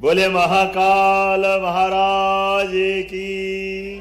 बोले महाकाल महाराज की,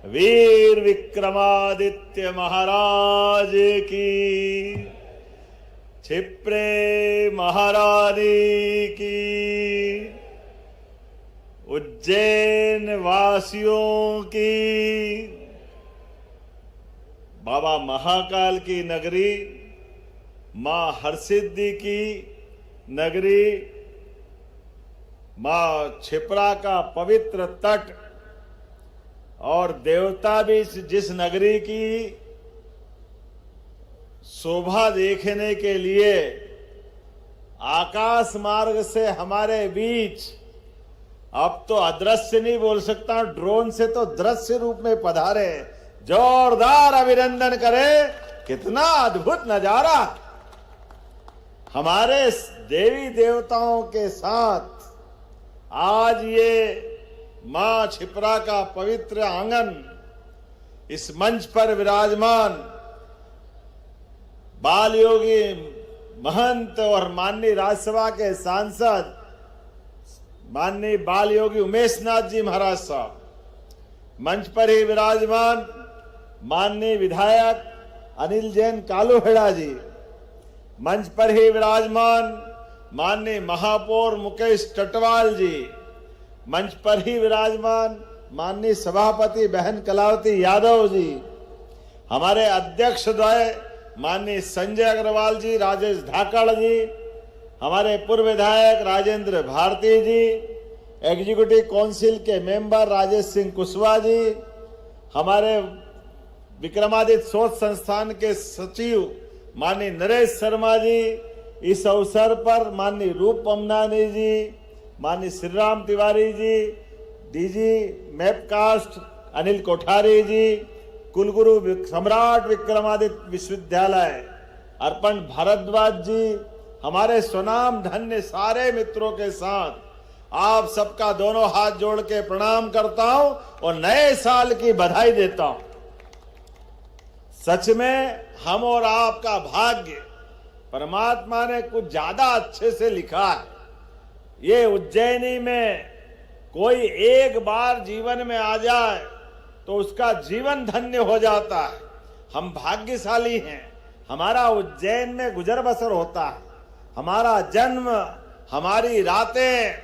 वीर विक्रमादित्य महाराज की, क्षिप्रे महारानी की, उज्जैन वासियों की, बाबा महाकाल की नगरी, मां हरसिद्धि की नगरी, मां क्षिप्रा का पवित्र तट और देवता भी जिस नगरी की शोभा देखने के लिए आकाश मार्ग से हमारे बीच, अब तो अदृश्य नहीं बोल सकता, ड्रोन से तो दृश्य रूप में पधारे। जोरदार अभिनंदन करें, कितना अद्भुत नजारा। हमारे देवी देवताओं के साथ आज ये मां क्षिप्रा का पवित्र आंगन, इस मंच पर विराजमान बाल योगी महंत और माननीय राज्यसभा के सांसद माननीय बाल योगी उमेश नाथ जी महाराज साहब, मंच पर ही विराजमान माननीय विधायक अनिल जैन कालूहेड़ा जी, मंच पर ही विराजमान माननीय महापौर मुकेश टटवाल जी, मंच पर ही विराजमान माननीय सभापति बहन कलावती यादव जी, हमारे अध्यक्ष द्वय माननीय संजय अग्रवाल जी, राजेश धाकड़ जी, हमारे पूर्व विधायक राजेंद्र भारती जी, एग्जीक्यूटिव काउंसिल के मेंबर राजेश सिंह कुशवाहा जी, हमारे विक्रमादित्य शोध संस्थान के सचिव माननीय नरेश शर्मा जी, इस अवसर पर माननीय रूप अमनानी जी, माननीय श्रीराम तिवारी जी, डीजी मैपकास्ट अनिल कोठारी जी, कुलगुरु सम्राट विक्रमादित्य विश्वविद्यालय अर्पण भारद्वाज जी, हमारे स्वनाम धन्य सारे मित्रों के साथ आप सबका दोनों हाथ जोड़ के प्रणाम करता हूं और नए साल की बधाई देता हूं। सच में हम और आपका भाग्य परमात्मा ने कुछ ज्यादा अच्छे से लिखा है। ये उज्जैनी में कोई एक बार जीवन में आ जाए तो उसका जीवन धन्य हो जाता है। हम भाग्यशाली हैं, हमारा उज्जैन में गुजर बसर होता है। हमारा जन्म, हमारी रातें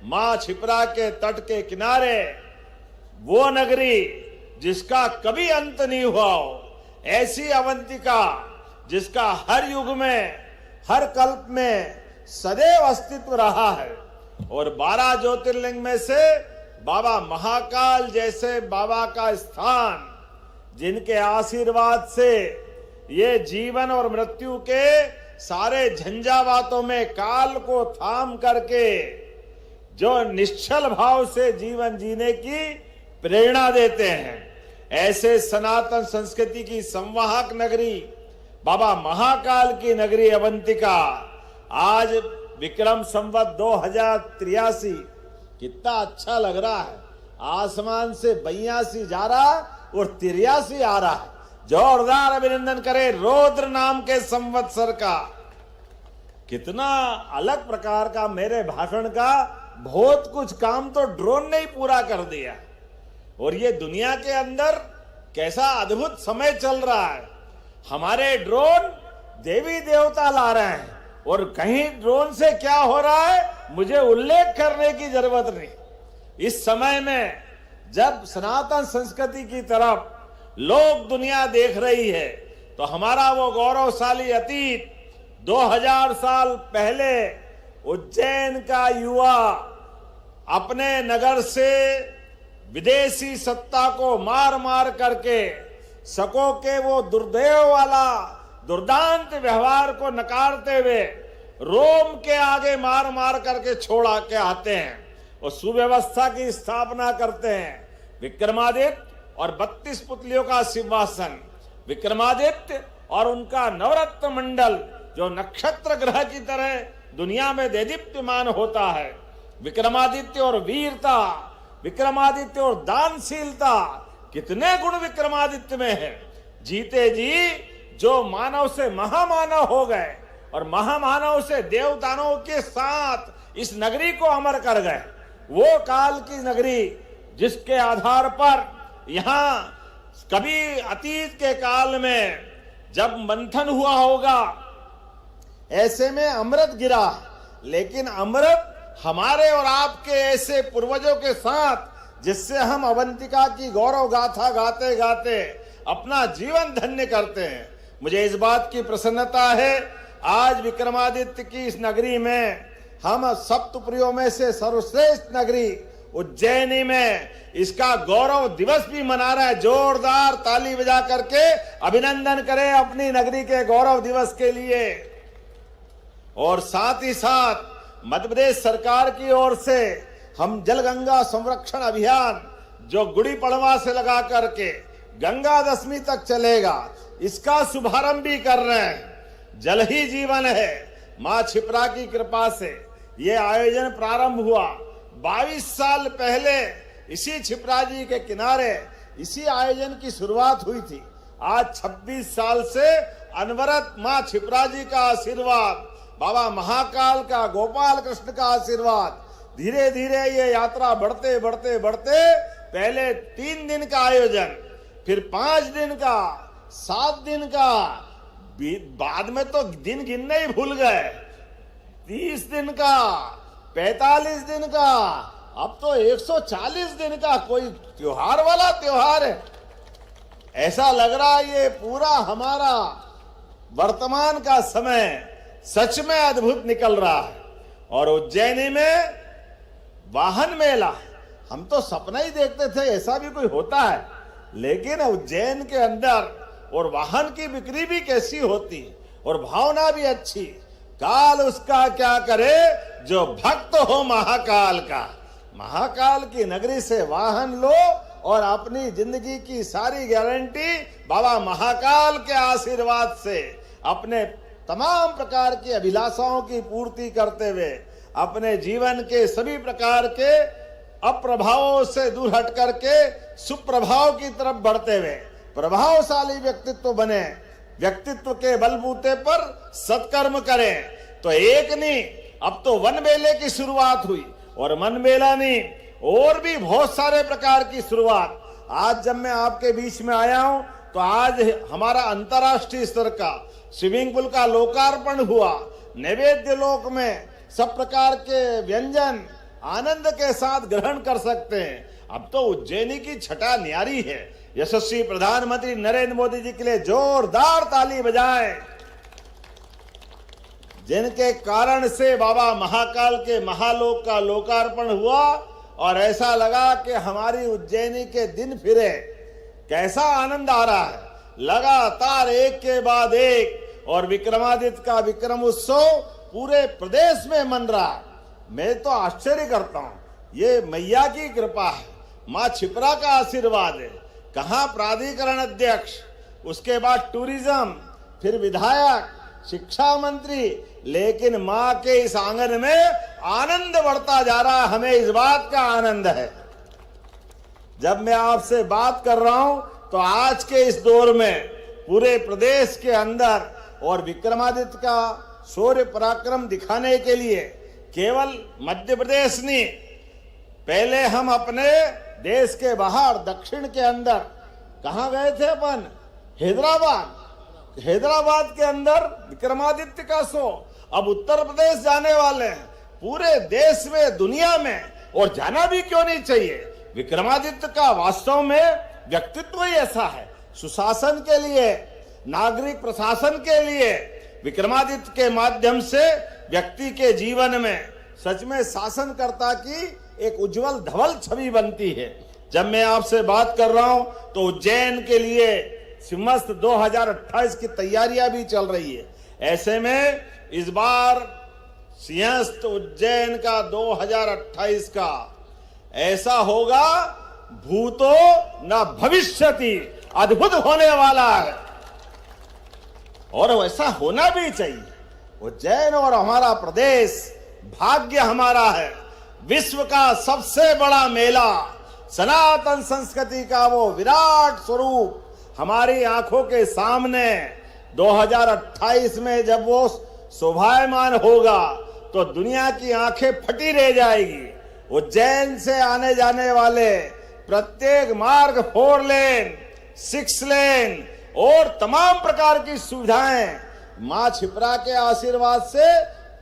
मां क्षिप्रा के तट के किनारे, वो नगरी जिसका कभी अंत नहीं हुआ हो, ऐसी अवंतिका जिसका हर युग में, हर कल्प में सदैव अस्तित्व रहा है। और 12 ज्योतिर्लिंग में से बाबा महाकाल जैसे बाबा का स्थान, जिनके आशीर्वाद से ये जीवन और मृत्यु के सारे झंझावातों में काल को थाम करके जो निश्चल भाव से जीवन जीने की प्रेरणा देते हैं, ऐसे सनातन संस्कृति की संवाहक नगरी बाबा महाकाल की नगरी अवंतिका आज विक्रम संवत 2083, कितना अच्छा लग रहा है। आसमान से 82 जा रहा और 83 आ रहा है। जोरदार अभिनंदन करें रौद्र नाम के संवत्सर का। कितना अलग प्रकार का मेरे भाषण का बहुत कुछ काम तो ड्रोन ने ही पूरा कर दिया। और ये दुनिया के अंदर कैसा अद्भुत समय चल रहा है। हमारे ड्रोन देवी देवता ला रहे हैं और कहीं ड्रोन से क्या हो रहा है मुझे उल्लेख करने की जरूरत नहीं। इस समय में जब सनातन संस्कृति की तरफ लोक दुनिया देख रही है तो हमारा वो गौरवशाली अतीत 2000 साल पहले उज्जैन का युवा अपने नगर से विदेशी सत्ता को मार मार करके शकों के वो दुर्दैव वाला दुर्दांत व्यवहार को नकारते हुए रोम के आगे मार मार करके छोड़ा के आते हैं और सुव्यवस्था की स्थापना करते हैं। विक्रमादित्य और 32 पुतलियों का सिंहासन, विक्रमादित्य और उनका नवरत्न मंडल जो नक्षत्र ग्रह की तरह दुनिया में देदीप्यमान होता है। विक्रमादित्य और वीरता, विक्रमादित्य और दानशीलता, कितने गुण विक्रमादित्य में है। जीते जी जो मानव से महामानव हो गए और महामानव से देवदानों के साथ इस नगरी को अमर कर गए। वो काल की नगरी जिसके आधार पर यहां कभी अतीत के काल में जब मंथन हुआ होगा, ऐसे में अमृत गिरा, लेकिन अमृत हमारे और आपके ऐसे पूर्वजों के साथ जिससे हम अवंतिका की गौरव गाथा गाते गाते अपना जीवन धन्य करते हैं। मुझे इस बात की प्रसन्नता है, आज विक्रमादित्य की इस नगरी में हम सप्तपुरियों में से सर्वश्रेष्ठ नगरी उज्जैनी में इसका गौरव दिवस भी मना रहा है। जोरदार ताली बजा करके अभिनंदन करें अपनी नगरी के गौरव दिवस के लिए। और साथ ही साथ मध्य प्रदेश सरकार की ओर से हम जल गंगा संरक्षण अभियान जो गुड़ी पड़वा से लगा करके गंगा दशमी तक चलेगा, इसका शुभारंभ भी कर रहे हैं। जल ही जीवन है। मां क्षिप्रा की कृपा से ये आयोजन प्रारंभ हुआ। 22 साल पहले इसी क्षिप्रा जी के किनारे इसी आयोजन की शुरुआत हुई थी। आज 26 साल से अनवरत मां क्षिप्रा जी का आशीर्वाद, बाबा महाकाल का, गोपाल कृष्ण का आशीर्वाद, धीरे धीरे ये यात्रा बढ़ते बढ़ते बढ़ते पहले 3 दिन का आयोजन, फिर 5 दिन का, 7 दिन का, बाद में तो दिन गिनने ही भूल गए, 30 दिन का, 45 दिन का, अब तो 140 दिन का कोई त्योहार वाला त्योहार है। ऐसा लग रहा है ये पूरा हमारा वर्तमान का समय सच में अद्भुत निकल रहा है। और उज्जैनी में वाहन मेला, हम तो सपना ही देखते थे ऐसा भी कोई होता है, लेकिन उज्जैन के अंदर और वाहन की बिक्री भी कैसी होती और भावना भी अच्छी। काल उसका क्या करे जो भक्त हो महाकाल का। महाकाल की नगरी से वाहन लो और अपनी जिंदगी की सारी गारंटी बाबा महाकाल के आशीर्वाद से अपने तमाम प्रकार की अभिलाषाओं की पूर्ति करते हुए अपने जीवन के सभी प्रकार के अप्रभावों से दूर हट करके सुप्रभाव की तरफ बढ़ते हुए प्रभावशाली व्यक्तित्व बने। व्यक्तित्व के बलबूते पर सत्कर्म करें। तो एक नहीं, अब तो वन मेले की शुरुआत हुई और वन मेला नहीं, और भी बहुत सारे प्रकार की शुरुआत। आज जब मैं आपके बीच में आया हूं तो आज हमारा अंतर्राष्ट्रीय स्तर का स्विमिंग पूल का लोकार्पण हुआ। नैवेद्य लोक में सब प्रकार के व्यंजन आनंद के साथ ग्रहण कर सकते हैं। अब तो उज्जैनी की छटा न्यारी है। यशस्वी प्रधानमंत्री नरेंद्र मोदी जी के लिए जोरदार ताली बजाएं, जिनके कारण से बाबा महाकाल के महालोक का लोकार्पण हुआ और ऐसा लगा कि हमारी उज्जैनी के दिन फिरे। कैसा आनंद आ रहा है, लगातार एक के बाद एक। और विक्रमादित्य का विक्रम उत्सव पूरे प्रदेश में मन रहा। मैं तो आश्चर्य करता हूं, ये मैया की कृपा है, मां क्षिप्रा का आशीर्वाद है। कहां प्राधिकरण अध्यक्ष, उसके बाद टूरिज्म, फिर विधायक, शिक्षा मंत्री, लेकिन मां के इस आंगन में आनंद बढ़ता जा रहा है। हमें इस बात का आनंद है। जब मैं आपसे बात कर रहा हूं तो आज के इस दौर में पूरे प्रदेश के अंदर और विक्रमादित्य का शौर्य पराक्रम दिखाने के लिए केवल मध्य प्रदेश नहीं, पहले हम अपने देश के बाहर दक्षिण के अंदर कहां गए थे अपन? हैदराबाद के अंदर विक्रमादित्य का शो। अब उत्तर प्रदेश जाने वाले हैं, पूरे देश में, दुनिया में, और जाना भी क्यों नहीं चाहिए। विक्रमादित्य का वास्तव में व्यक्तित्व ही ऐसा है। सुशासन के लिए, नागरिक प्रशासन के लिए विक्रमादित्य के माध्यम से व्यक्ति के जीवन में सच में शासनकर्ता की एक उज्जवल धवल छवि बनती है। जब मैं आपसे बात कर रहा हूं तो उज्जैन के लिए सिंहस्थ 2028 की तैयारियां भी चल रही है। ऐसे में इस बार सिंहस्थ उज्जैन का 2028 का ऐसा होगा, भूतो न भविष्यति, अद्भुत होने वाला है और वैसा होना भी चाहिए। उज्जैन और हमारा प्रदेश भाग्य हमारा है। विश्व का सबसे बड़ा मेला, सनातन संस्कृति का वो विराट स्वरूप हमारी आंखों के सामने 2028 में जब वो शोभायमान होगा तो दुनिया की आंखें फटी रह जाएगी। उज्जैन से आने जाने वाले प्रत्येक मार्ग 4 लेन, 6 लेन और तमाम प्रकार की सुविधाएं मां क्षिप्रा के आशीर्वाद से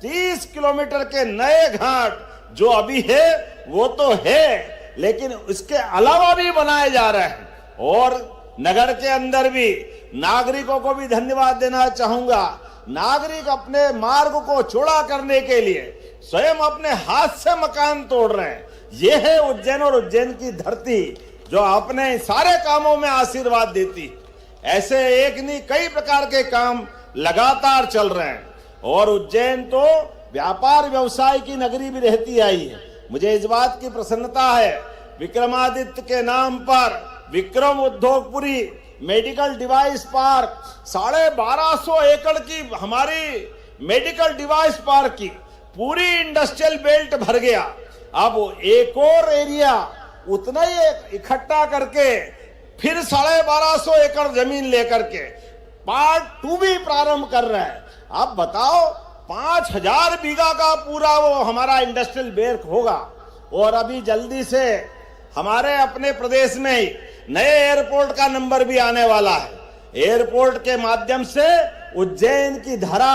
30 किलोमीटर के नए घाट जो अभी है वो तो है, लेकिन इसके अलावा भी बनाए जा रहे हैं। और नगर के अंदर भी नागरिकों को भी धन्यवाद देना चाहूंगा। नागरिक अपने मार्ग को चौड़ा करने के लिए स्वयं अपने हाथ से मकान तोड़ रहे हैं। ये है उज्जैन और उज्जैन की धरती जो अपने सारे कामों में आशीर्वाद देती। ऐसे एक नहीं कई प्रकार के काम लगातार चल रहे हैं और उज्जैन तो व्यापार व्यवसाय की नगरी भी रहती आई है। मुझे इस बात की प्रसन्नता है, विक्रमादित्य के नाम पर विक्रम उद्योगपुरी मेडिकल डिवाइस पार्क 1250 एकड़ की हमारी मेडिकल डिवाइस पार्क की पूरी इंडस्ट्रियल बेल्ट भर गया। अब एक और एरिया उतना ही इकट्ठा करके फिर 1250 एकड़ जमीन लेकर के पार्ट 2 भी प्रारंभ कर रहा है। आप बताओ 5000 बीघा का पूरा वो हमारा इंडस्ट्रियल बेल्ट होगा। और अभी जल्दी से हमारे अपने प्रदेश में ही नए एयरपोर्ट का नंबर भी आने वाला है। एयरपोर्ट के माध्यम से उज्जैन की धरा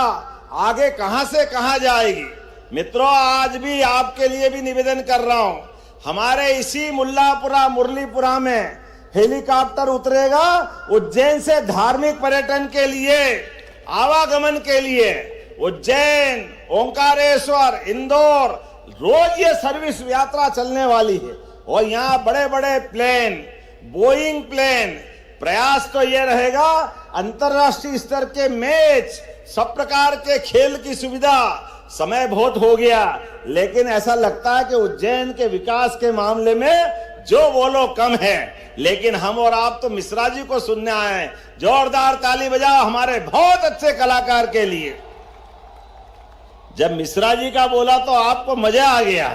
आगे कहां से कहां जाएगी। मित्रों, आज भी आपके लिए भी निवेदन कर रहा हूं, हमारे इसी मुल्लापुरा मुरलीपुरा में हेलीकॉप्टर उतरेगा उज्जैन से धार्मिक पर्यटन के लिए, आवागमन के लिए। उज्जैन, ओंकारेश्वर, इंदौर रोज ये सर्विस यात्रा चलने वाली है। और यहाँ बड़े बड़े प्लेन, बोइंग प्लेन, प्रयास तो ये रहेगा अंतरराष्ट्रीय स्तर के मैच, सब प्रकार के खेल की सुविधा। समय बहुत हो गया, लेकिन ऐसा लगता है कि उज्जैन के विकास के मामले में जो वो लोग कम है, लेकिन हम और आप तो मिश्रा जी को सुनने आए हैं। जोरदार ताली बजाओ हमारे बहुत अच्छे कलाकार के लिए। जब मिश्रा जी का बोला तो आपको मजा आ गया।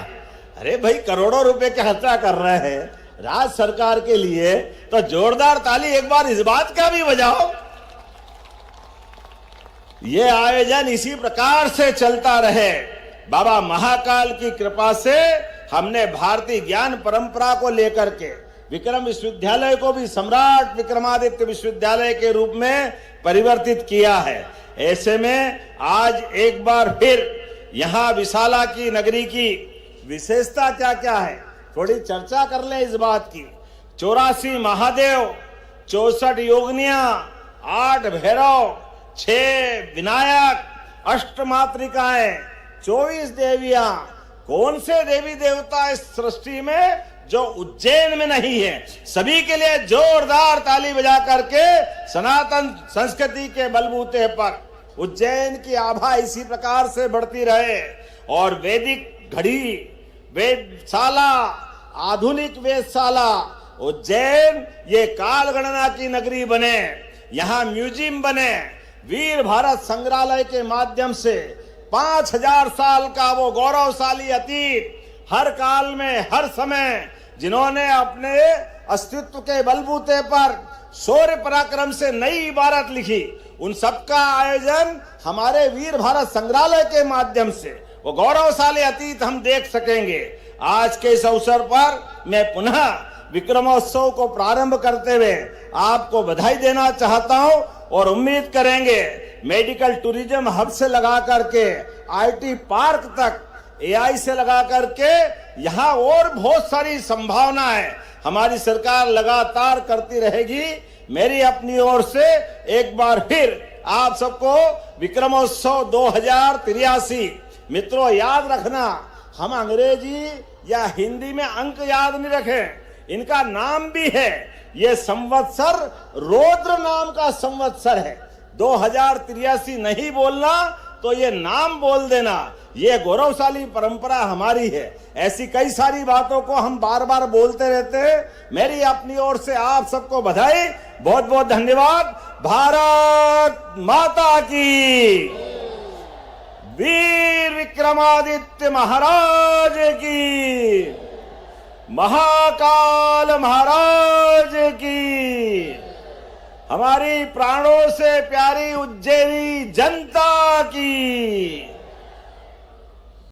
अरे भाई, करोड़ों रुपए के खर्चा कर रहे हैं राज्य सरकार के लिए, तो जोरदार ताली एक बार इस बात का भी बजाओ। ये आयोजन इसी प्रकार से चलता रहे। बाबा महाकाल की कृपा से हमने भारतीय ज्ञान परंपरा को लेकर के विक्रम विश्वविद्यालय को भी सम्राट विक्रमादित्य विश्वविद्यालय के रूप में परिवर्तित किया है। ऐसे में आज एक बार फिर यहाँ विशाला की नगरी की विशेषता क्या क्या है, थोड़ी चर्चा कर ले इस बात की। 84 महादेव, 64 योगिनियां, 8 भैरव, 6 विनायक, 8 मातृकाएं, 24 देवियां। कौन से देवी देवता इस सृष्टि में जो उज्जैन में नहीं है? सभी के लिए जोरदार ताली बजा करके सनातन संस्कृति के बलबूते पर उज्जैन की आभा इसी प्रकार से बढ़ती रहे और वैदिक घड़ी, वेदशाला, आधुनिक वेदशाला, उज्जैन ये काल गणना की नगरी बने। यहाँ म्यूजियम बने। वीर भारत संग्रहालय के माध्यम से 5000 साल का वो गौरवशाली अतीत, हर काल में हर समय जिन्होंने अपने अस्तित्व के बलबूते पर शौर्य पराक्रम से नई इबारत लिखी, उन सबका आयोजन हमारे वीर भारत संग्रहालय के माध्यम से वो गौरवशाली अतीत हम देख सकेंगे। आज के इस अवसर पर मैं पुनः विक्रमोत्सव को प्रारंभ करते हुए आपको बधाई देना चाहता हूं और उम्मीद करेंगे मेडिकल टूरिज्म हब से लगा करके आईटी पार्क तक, एआई से लगा करके यहाँ और बहुत सारी संभावनाएं हमारी सरकार लगातार करती रहेगी। मेरी अपनी ओर से एक बार फिर आप सबको विक्रमोत्सव 2083। मित्रों, याद रखना, हम अंग्रेजी या हिंदी में अंक याद नहीं रखें, इनका नाम भी है। ये संवत्सर रौद्र नाम का संवत्सर है। 2083 नहीं बोलना तो ये नाम बोल देना। ये गौरवशाली परंपरा हमारी है। ऐसी कई सारी बातों को हम बार बार बोलते रहते हैं। मेरी अपनी ओर से आप सबको बधाई, बहुत बहुत धन्यवाद। भारत माता की, वीर विक्रमादित्य महाराज की, महाकाल महाराज की, हमारी प्राणों से प्यारी उज्जैनी जनता की।